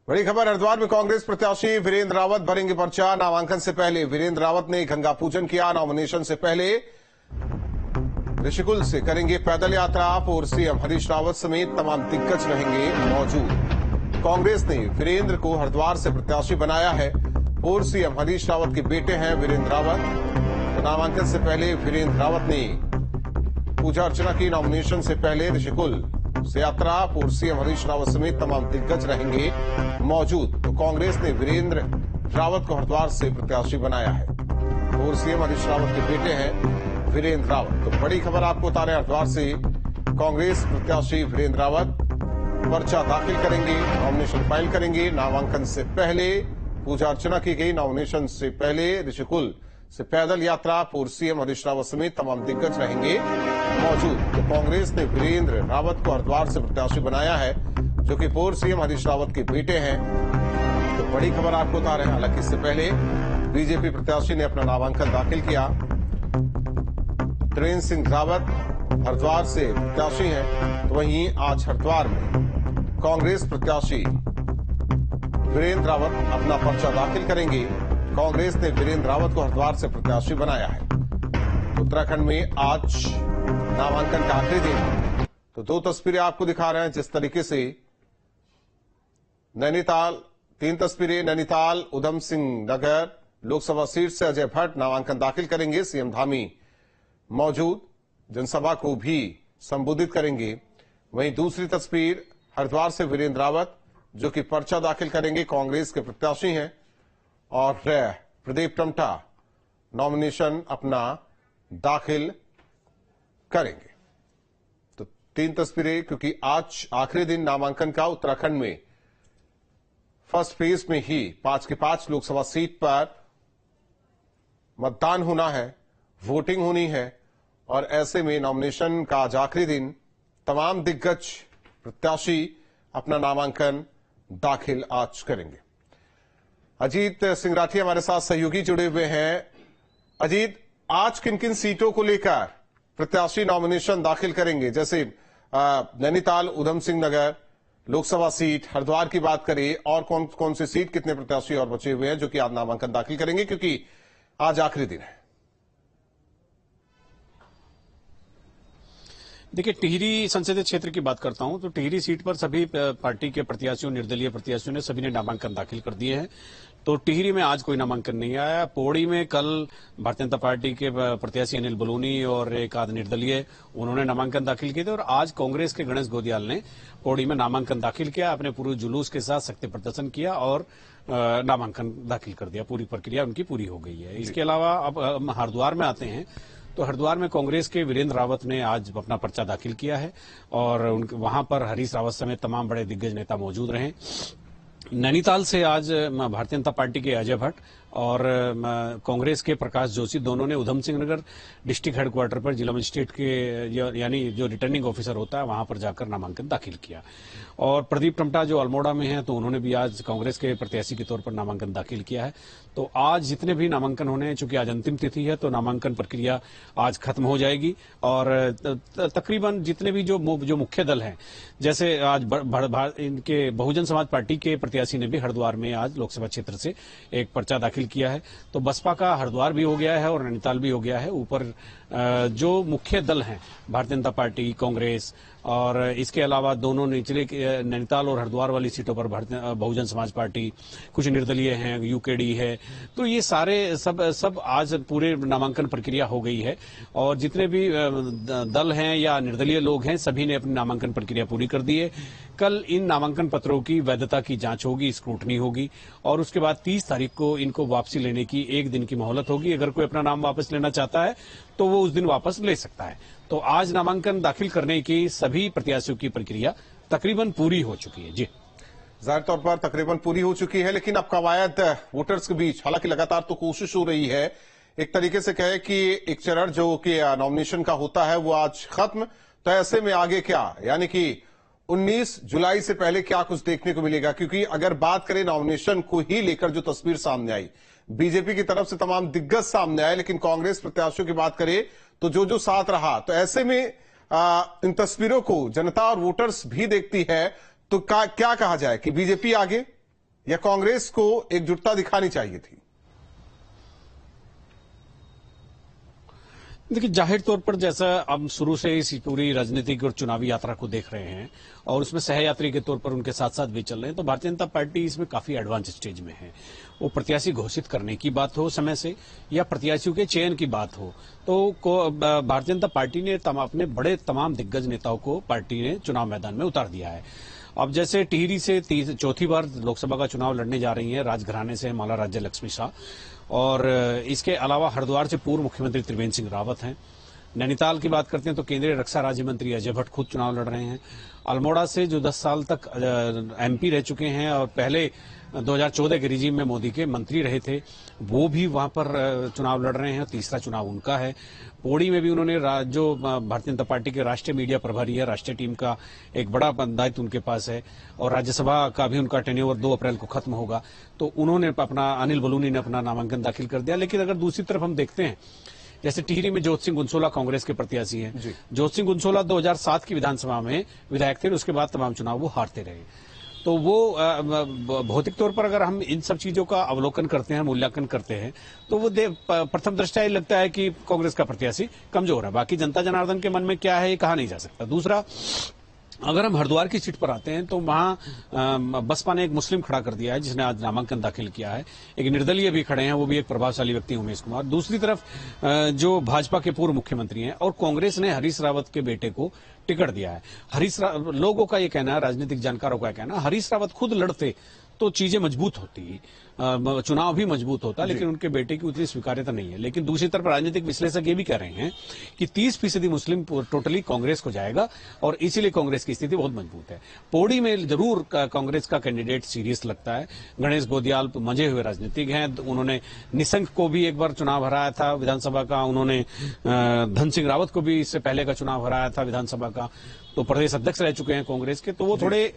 बड़ी खबर हरिद्वार में कांग्रेस प्रत्याशी वीरेंद्र रावत भरेंगे पर्चा। नामांकन से पहले वीरेंद्र रावत ने गंगा पूजन किया। नॉमिनेशन से पहले ऋषिकुल से करेंगे पैदल यात्रा। पूर्व सीएम हरीश रावत समेत तमाम दिग्गज रहेंगे मौजूद। कांग्रेस ने वीरेंद्र को हरिद्वार से प्रत्याशी बनाया है। पूर्व सीएम हरीश रावत के बेटे हैं वीरेंद्र रावत। तो नामांकन से पहले वीरेंद्र रावत ने पूजा अर्चना की। नॉमिनेशन से पहले ऋषिकुल से यात्रा। पूर्व सीएम हरीश रावत समेत तमाम दिग्गज रहेंगे मौजूद। तो कांग्रेस ने वीरेंद्र रावत को हरिद्वार से प्रत्याशी बनाया है। पूर्व सीएम हरीश रावत के बेटे हैं वीरेंद्र रावत। तो बड़ी खबर आपको बता रहे हैं, हरिद्वार से कांग्रेस प्रत्याशी वीरेंद्र रावत पर्चा दाखिल करेंगे, नॉमिनेशन फाइल करेंगे। नामांकन से पहले पूजा अर्चना की गई। नॉमिनेशन से पहले ऋषिकुल से पैदल यात्रा। पूर्व सीएम हरीश रावत समेत तमाम दिग्गज रहेंगे मौजूद। तो कांग्रेस ने वीरेंद्र रावत को हरिद्वार से प्रत्याशी बनाया है, जो कि पूर्व सीएम हरीश रावत के बेटे हैं। तो बड़ी खबर आपको बता रहे हैं। हालांकि इससे पहले बीजेपी प्रत्याशी ने अपना नामांकन दाखिल किया। त्रिवेंद्र सिंह रावत हरिद्वार से प्रत्याशी हैं। तो वहीं आज हरिद्वार में कांग्रेस प्रत्याशी वीरेंद्र रावत अपना पर्चा दाखिल करेंगे। कांग्रेस ने वीरेंद्र रावत को हरिद्वार से प्रत्याशी बनाया है। उत्तराखंड में आज नामांकन का आखिरी दिन। तो दो तस्वीरें आपको दिखा रहे हैं जिस तरीके से नैनीताल, 3 तस्वीरें नैनीताल उधम सिंह नगर लोकसभा सीट से अजय भट्ट नामांकन दाखिल करेंगे। सीएम धामी मौजूद, जनसभा को भी संबोधित करेंगे। वहीं दूसरी तस्वीर हरिद्वार से वीरेंद्र रावत, जो कि पर्चा दाखिल करेंगे, कांग्रेस के प्रत्याशी हैं। और प्रदीप टमटा नॉमिनेशन अपना दाखिल करेंगे। तो 3 तस्वीरें, क्योंकि आज आखिरी दिन नामांकन का। उत्तराखंड में फर्स्ट फेज में ही 5 की 5 लोकसभा सीट पर मतदान होना है, वोटिंग होनी है। और ऐसे में नॉमिनेशन का आज आखिरी दिन, तमाम दिग्गज प्रत्याशी अपना नामांकन दाखिल आज करेंगे। अजीत सिंह राठी हमारे साथ सहयोगी जुड़े हुए हैं। अजीत, आज किन किन सीटों को लेकर प्रत्याशी नॉमिनेशन दाखिल करेंगे? जैसे नैनीताल उधम सिंह नगर लोकसभा सीट, हरिद्वार की बात करें, और कौन कौन सी सीट, कितने प्रत्याशी और बचे हुए हैं जो कि आज नामांकन दाखिल करेंगे, क्योंकि आज आखिरी दिन है? देखिए, टिहरी संसदीय क्षेत्र की बात करता हूं तो टिहरी सीट पर सभी पार्टी के प्रत्याशियों, निर्दलीय प्रत्याशियों ने सभी ने नामांकन दाखिल कर दिए हैं। तो टिहरी में आज कोई नामांकन नहीं आया। पौड़ी में कल भारतीय जनता पार्टी के प्रत्याशी अनिल बलूनी और एक आध निर्दलीय, उन्होंने नामांकन दाखिल किए थे। और आज कांग्रेस के गणेश गोदियाल ने पौड़ी में नामांकन दाखिल किया, अपने पूरे जुलूस के साथ शक्ति प्रदर्शन किया और नामांकन दाखिल कर दिया। पूरी प्रक्रिया उनकी पूरी हो गई है। इसके अलावा अब हरिद्वार में आते हैं तो हरिद्वार में कांग्रेस के वीरेंद्र रावत ने आज अपना पर्चा दाखिल किया है और वहां पर हरीश रावत समेत तमाम बड़े दिग्गज नेता मौजूद रहे। नैनीताल से आज भारतीय जनता पार्टी के अजय भट्ट और कांग्रेस के प्रकाश जोशी, दोनों ने उधम सिंह नगर डिस्ट्रिक्ट हेडक्वार्टर पर जिला मजिस्ट्रेट के यानी जो रिटर्निंग ऑफिसर होता है वहां पर जाकर नामांकन दाखिल किया। और प्रदीप टमटा जो अल्मोड़ा में है तो उन्होंने भी आज कांग्रेस के प्रत्याशी के तौर पर नामांकन दाखिल किया है। तो आज जितने भी नामांकन होने हैं, चूंकि आज अंतिम तिथि है तो नामांकन प्रक्रिया आज खत्म हो जाएगी। और तकरीबन जितने भी जो मुख्य दल हैं, जैसे आज इनके बहुजन समाज पार्टी के प्रत्याशी ने भी हरिद्वार में आज लोकसभा क्षेत्र से एक पर्चा दाखिल किया है। तो बसपा का हरिद्वार भी हो गया है और नैनीताल भी हो गया है। ऊपर जो मुख्य दल हैं, भारतीय जनता पार्टी, कांग्रेस, और इसके अलावा दोनों निचले नैनीताल और हरिद्वार वाली सीटों पर बहुजन समाज पार्टी, कुछ निर्दलीय हैं, यूकेडी है। तो ये सारे सब आज पूरे नामांकन प्रक्रिया हो गई है और जितने भी दल हैं या निर्दलीय लोग हैं, सभी ने अपनी नामांकन प्रक्रिया पूरी कर दी है। कल इन नामांकन पत्रों की वैधता की जांच होगी, स्क्रूटनी होगी और उसके बाद 30 तारीख को इनको वापसी लेने की 1 दिन की मोहलत होगी। अगर कोई अपना नाम वापस लेना चाहता है तो वो उस दिन वापस ले सकता है। तो आज नामांकन दाखिल करने की सभी प्रत्याशियों की प्रक्रिया तकरीबन पूरी हो चुकी है। जी, जाहिर तौर पर तकरीबन पूरी हो चुकी है, लेकिन अब कवायद वोटर्स के बीच, हालांकि लगातार तो कोशिश हो रही है एक तरीके से कहे कि एक चरण जो कि नॉमिनेशन का होता है वो आज खत्म। तो ऐसे में आगे क्या, यानी कि 19 जुलाई से पहले क्या कुछ देखने को मिलेगा? क्योंकि अगर बात करें नॉमिनेशन को ही लेकर जो तस्वीर सामने आई, बीजेपी की तरफ से तमाम दिग्गज सामने आए, लेकिन कांग्रेस प्रत्याशियों की बात करें तो जो साथ रहा, तो ऐसे में इन तस्वीरों को जनता और वोटर्स भी देखती है। तो क्या कहा जाए कि बीजेपी आगे? या कांग्रेस को एकजुटता दिखानी चाहिए थी? देखिए, जाहिर तौर पर जैसा हम शुरू से इस पूरी राजनीतिक और चुनावी यात्रा को देख रहे हैं और उसमें सहयात्री के तौर पर उनके साथ साथ भी चल रहे हैं, तो भारतीय जनता पार्टी इसमें काफी एडवांस स्टेज में है। वो प्रत्याशी घोषित करने की बात हो समय से या प्रत्याशियों के चयन की बात हो, तो भारतीय जनता पार्टी ने अपने बड़े तमाम दिग्गज नेताओं को पार्टी ने चुनाव मैदान में उतार दिया है। अब जैसे टिहरी से चौथी बार लोकसभा का चुनाव लड़ने जा रही है राजघराने से माला राज्य लक्ष्मी शाह, और इसके अलावा हरिद्वार से पूर्व मुख्यमंत्री त्रिवेंद्र सिंह रावत हैं। नैनीताल की बात करते हैं तो केंद्रीय रक्षा राज्य मंत्री अजय भट्ट खुद चुनाव लड़ रहे हैं। अल्मोड़ा से जो 10 साल तक एमपी रह चुके हैं और पहले 2014 के रिजीम में मोदी के मंत्री रहे थे, वो भी वहां पर चुनाव लड़ रहे हैं। तीसरा चुनाव उनका है। पौड़ी में भी उन्होंने जो भारतीय जनता पार्टी के राष्ट्रीय मीडिया प्रभारी है, राष्ट्रीय टीम का एक बड़ा दायित्व उनके पास है, और राज्यसभा का भी उनका टेन्योर 2 अप्रैल को खत्म होगा, तो उन्होंने अपना अनिल बलूनी ने अपना नामांकन दाखिल कर दिया। लेकिन अगर दूसरी तरफ हम देखते हैं, जैसे टिहरी में जोत सिंह गुनसोला कांग्रेस के प्रत्याशी हैं। जोत सिंह गुनसोला 2007 की विधानसभा में विधायक थे, उसके बाद तमाम चुनाव वो हारते रहे। तो वो भौतिक तौर पर अगर हम इन सब चीजों का अवलोकन करते हैं, मूल्यांकन करते हैं, तो वो प्रथम दृष्टया ये लगता है कि कांग्रेस का प्रत्याशी कमजोर है। बाकी जनता जनार्दन के मन में क्या है ये कहा नहीं जा सकता। दूसरा, अगर हम हरिद्वार की सीट पर आते हैं तो वहां बसपा ने एक मुस्लिम खड़ा कर दिया है जिसने आज नामांकन दाखिल किया है। एक निर्दलीय भी खड़े हैं, वो भी एक प्रभावशाली व्यक्ति उमेश कुमार। दूसरी तरफ जो भाजपा के पूर्व मुख्यमंत्री हैं, और कांग्रेस ने हरीश रावत के बेटे को टिकट दिया है। लोगों का ये कहना है, राजनीतिक जानकारों का कहना है, हरीश रावत खुद लड़ते तो चीजें मजबूत होती, चुनाव भी मजबूत होता, लेकिन उनके बेटे की उतनी स्वीकार्यता नहीं है। लेकिन दूसरी तरफ राजनीतिक विश्लेषक ये भी कह रहे हैं कि 30% मुस्लिम टोटली कांग्रेस को जाएगा और इसीलिए कांग्रेस की स्थिति बहुत मजबूत है। पौड़ी में जरूर कांग्रेस का कैंडिडेट सीरियस लगता है। गणेश गोदियाल मंजे हुए राजनीतिक हैं, उन्होंने निशंक को भी एक बार चुनाव हराया था विधानसभा का, उन्होंने धन सिंह रावत को भी इससे पहले का चुनाव हराया था विधानसभा का, तो प्रदेश अध्यक्ष रह चुके हैं कांग्रेस के। तो वो थोड़े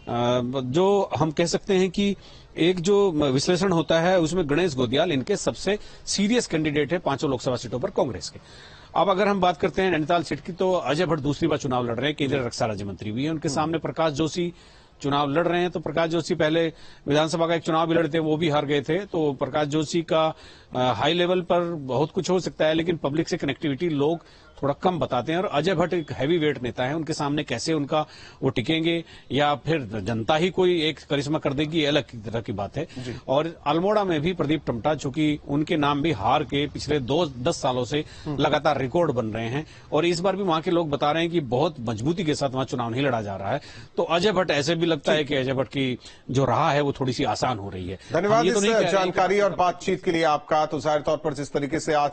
जो हम कह सकते हैं कि एक जो विश्लेषण होता है उसमें गणेश गोदियाल इनके सबसे सीरियस कैंडिडेट है 5 लोकसभा सीटों पर कांग्रेस के। अब अगर हम बात करते हैं नैनीताल सीट की, तो अजय भट्ट दूसरी बार चुनाव लड़ रहे हैं, केंद्रीय रक्षा राज्य मंत्री भी है। उनके सामने प्रकाश जोशी चुनाव लड़ रहे हैं। तो प्रकाश जोशी पहले विधानसभा का एक चुनाव भी लड़ते, वो भी हार गए थे। तो प्रकाश जोशी का हाई लेवल पर बहुत कुछ हो सकता है, लेकिन पब्लिक से कनेक्टिविटी लोग थोड़ा कम बताते हैं। और अजय भट्ट एक हैवी वेट नेता है, उनके सामने कैसे उनका वो टिकेंगे या फिर जनता ही कोई एक करिश्मा कर देगी, ये अलग तरह की बात है। और अल्मोड़ा में भी प्रदीप टमटा, चूंकि उनके नाम भी हार के पिछले 10 सालों से लगातार रिकॉर्ड बन रहे हैं, और इस बार भी वहां के लोग बता रहे हैं कि बहुत मजबूती के साथ वहां चुनाव नहीं लड़ा जा रहा है। तो अजय भट्ट ऐसे भी लगता है कि अजय भट्ट की जो राह है वो थोड़ी सी आसान हो रही है। धन्यवाद इस जानकारी और बातचीत के लिए आपका। तो जाहिर तौर पर जिस तरीके से आज